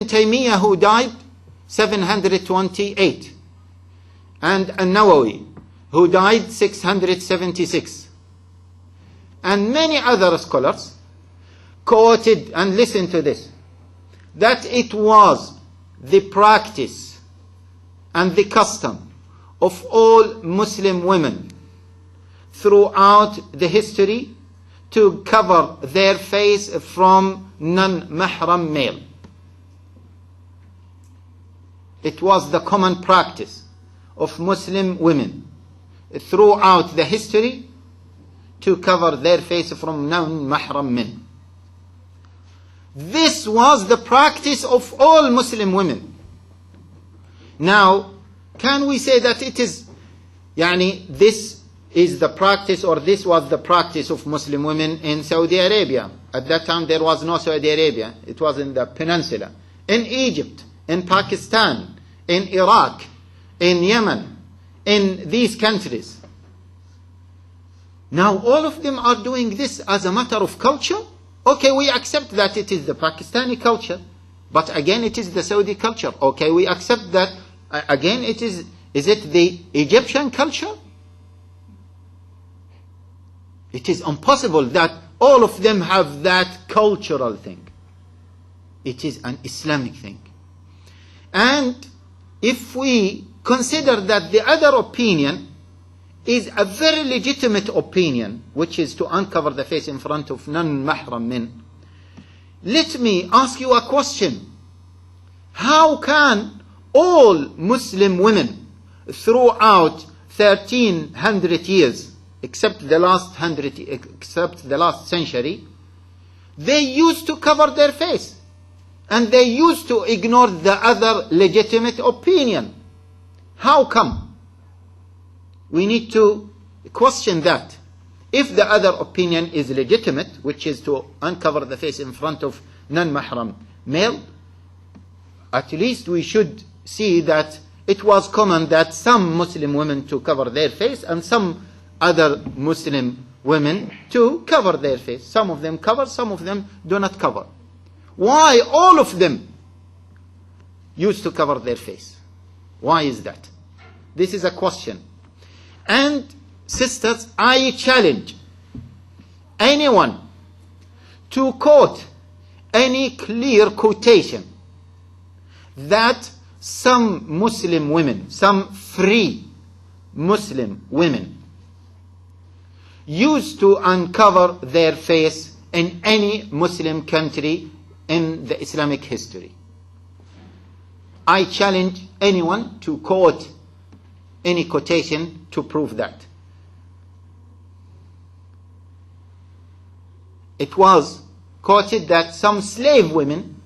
Taymiyyah, who died 728, and An-Nawawi, who died 676, and many other scholars quoted, and listen to this, that it was the practice and the custom of all Muslim women throughout the history to cover their face from non-mahram male. It was the common practice of Muslim women throughout the history to cover their face from non-mahram men. This was the practice of all Muslim women. Now, can we say that it is, this is the practice, or this was the practice of Muslim women in Saudi Arabia? At that time there was no Saudi Arabia. It was in the peninsula. In Egypt, in Pakistan, in Iraq, in Yemen, in these countries. Now all of them are doing this as a matter of culture. Okay, we accept that it is the Pakistani culture, but again it is the Saudi culture. Okay, we accept that again it is it the Egyptian culture? It is impossible that all of them have that cultural thing. It is an Islamic thing. And if we consider that the other opinion is a very legitimate opinion, which is to uncover the face in front of non-mahram men, let me ask you a question. How can all Muslim women throughout 1300 years, except the last century, they used to cover their face, and they used to ignore the other legitimate opinion? How come? We need to question that. If the other opinion is legitimate, which is to uncover the face in front of non-mahram male, at least we should see that it was common that some Muslim women to cover their face and some other Muslim women to cover their face. Some of them cover, some of them do not cover. Why all of them used to cover their face? Why is that? This is a question. And sisters, I challenge anyone to quote any clear quotation that some Muslim women, some free Muslim women, used to uncover their face in any Muslim country in the Islamic history. I challenge anyone to quote any quotation to prove that. It was quoted that some slave women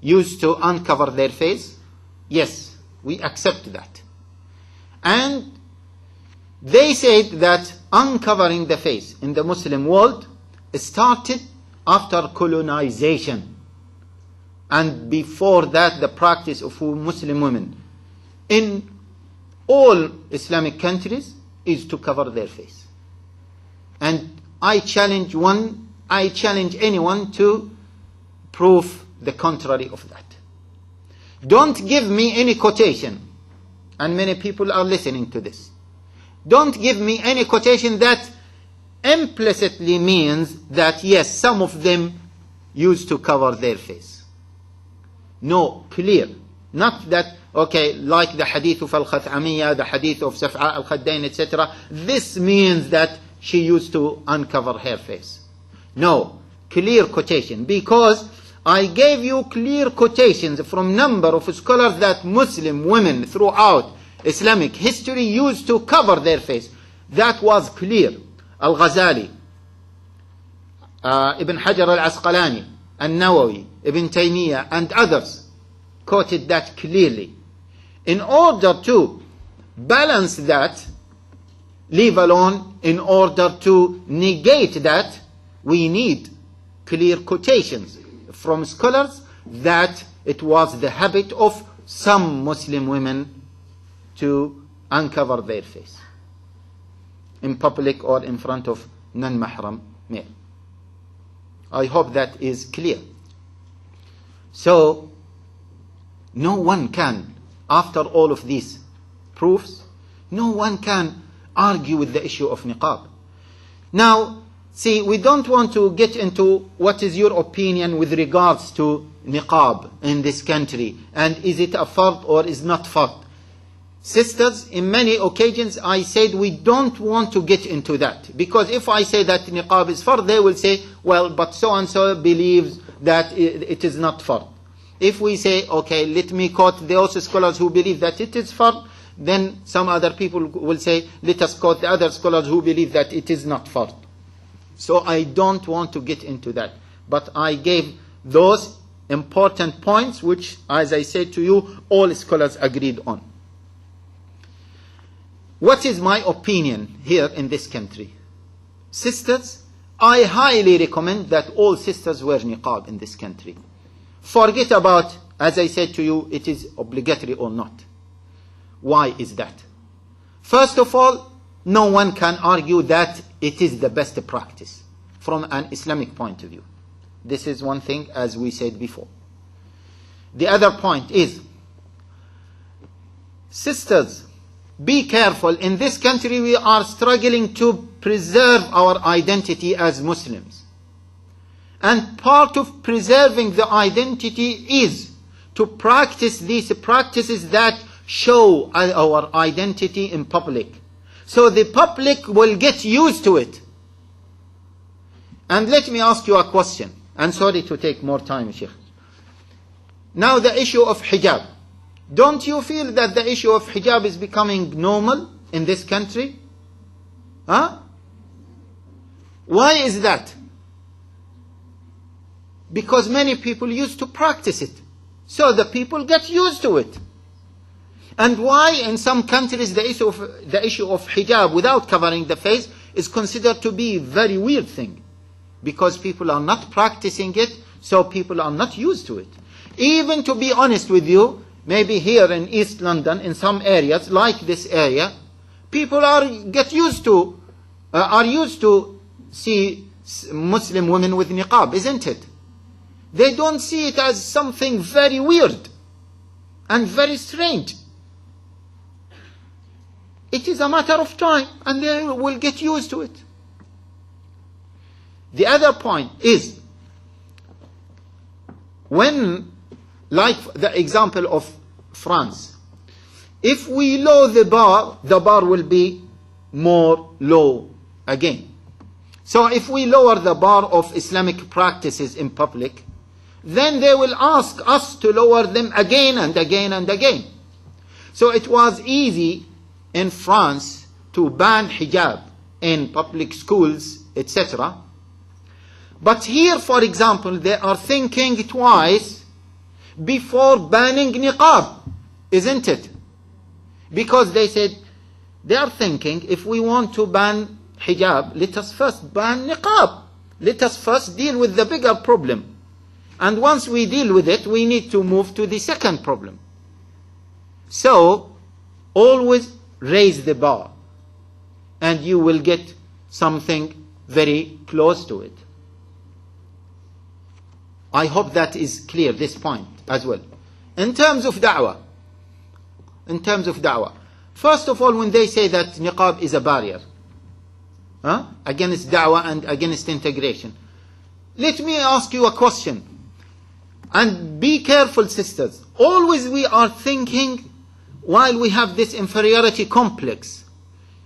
used to uncover their face. Yes, we accept that. And they said that uncovering the face in the Muslim world started after colonization, and before that the practice of Muslim women in all Islamic countries is to cover their face. And I challenge anyone to prove the contrary of that. Don't give me any quotation, and many people are listening to this. Don't give me any quotation that implicitly means that yes, some of them used to cover their face. No, clear. Not that, okay, like the hadith of Al-Khathamiyya, the hadith of Saf'a Al-Khaddain, etc. This means that she used to uncover her face. No, clear quotation. Because I gave you clear quotations from number of scholars that Muslim women throughout Islamic history used to cover their face. That was clear. Al-Ghazali, Ibn Hajar Al-Asqalani, An-Nawawi, Ibn Taymiyyah, and others quoted that clearly. In order to balance that, leave alone, in order to negate that, we need clear quotations from scholars that it was the habit of some Muslim women to uncover their face in public or in front of non-mahram male. I hope that is clear. So No one can, after all of these proofs, no one can argue with the issue of niqab. Now, see, we don't want to get into what is your opinion with regards to niqab in this country, and is it a fard or is not fard. Sisters, in many occasions I said we don't want to get into that, because if I say that niqab is fard, they will say, well, but so and so believes that it is not fard. If we say, okay, let me quote those scholars who believe that it is fard, then some other people will say, let us quote the other scholars who believe that it is not fard. So I don't want to get into that. But I gave those important points which, as I said to you, all scholars agreed on. What is my opinion here in this country? Sisters, I highly recommend that all sisters wear niqab in this country. Forget about, as I said to you, it is obligatory or not. Why is that? First of all, no one can argue that it is the best practice from an Islamic point of view. This is one thing, as we said before. The other point is, sisters, be careful. In this country we are struggling to preserve our identity as Muslims. And part of preserving the identity is to practice these practices that show our identity in public. So the public will get used to it. And let me ask you a question. And sorry to take more time, Sheikh. Now the issue of hijab. Don't you feel that the issue of hijab is becoming normal in this country? Huh? Why is that? Because many people used to practice it. So the people get used to it. And why in some countries the issue of hijab without covering the face is considered to be a very weird thing? Because people are not practicing it, so people are not used to it. Even, to be honest with you, maybe here in East London, in some areas like this area, people are used to see Muslim women with niqab, isn't it? They don't see it as something very weird and very strange. It is a matter of time, and they will get used to it. The other point is, when, like the example of France, if we lower the bar will be more low again. So if we lower the bar of Islamic practices in public, then they will ask us to lower them again and again and again. So it was easy in France to ban hijab in public schools, etc. But here, for example, they are thinking twice before banning niqab, isn't it? Because they said, they are thinking, if we want to ban hijab, let us first ban niqab. Let us first deal with the bigger problem. And once we deal with it, we need to move to the second problem. So, always raise the bar, and you will get something very close to it. I hope that is clear, this point as well. In terms of da'wah, first of all, when they say that niqab is a barrier against da'wah and against integration, let me ask you a question. And be careful, sisters. Always we are thinking, while we have this inferiority complex,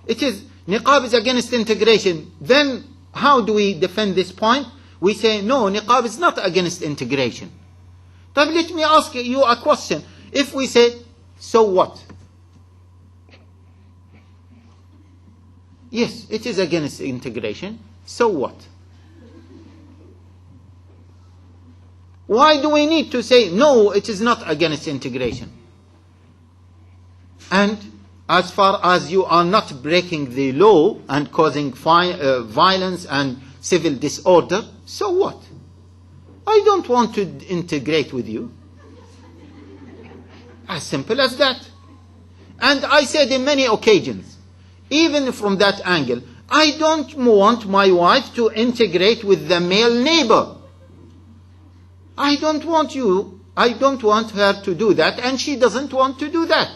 it is niqab is against integration. Then how do we defend this point? We say, no, niqab is not against integration. But let me ask you a question. If we say, so what? Yes, it is against integration. So what? Why do we need to say, no, it is not against integration? And as far as you are not breaking the law and causing violence and civil disorder, so what? I don't want to integrate with you. As simple as that. And I said in many occasions, even from that angle, I don't want my wife to integrate with the male neighbor. I don't want you I don't want her to do that, and she doesn't want to do that.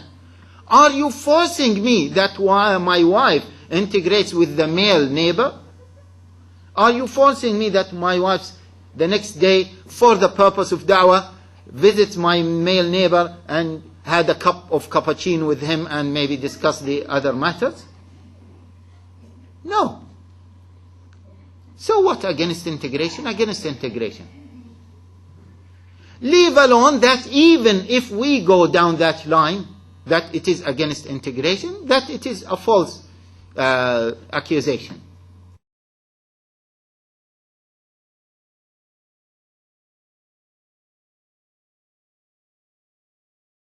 Are you forcing me that my wife integrates with the male neighbor? Are you forcing me that my wife the next day, for the purpose of da'wah, visits my male neighbor and had a cup of cappuccino with him and maybe discuss the other matters? No. So what against integration? Against integration. Leave alone that even if we go down that line, that it is against integration, that it is a false accusation.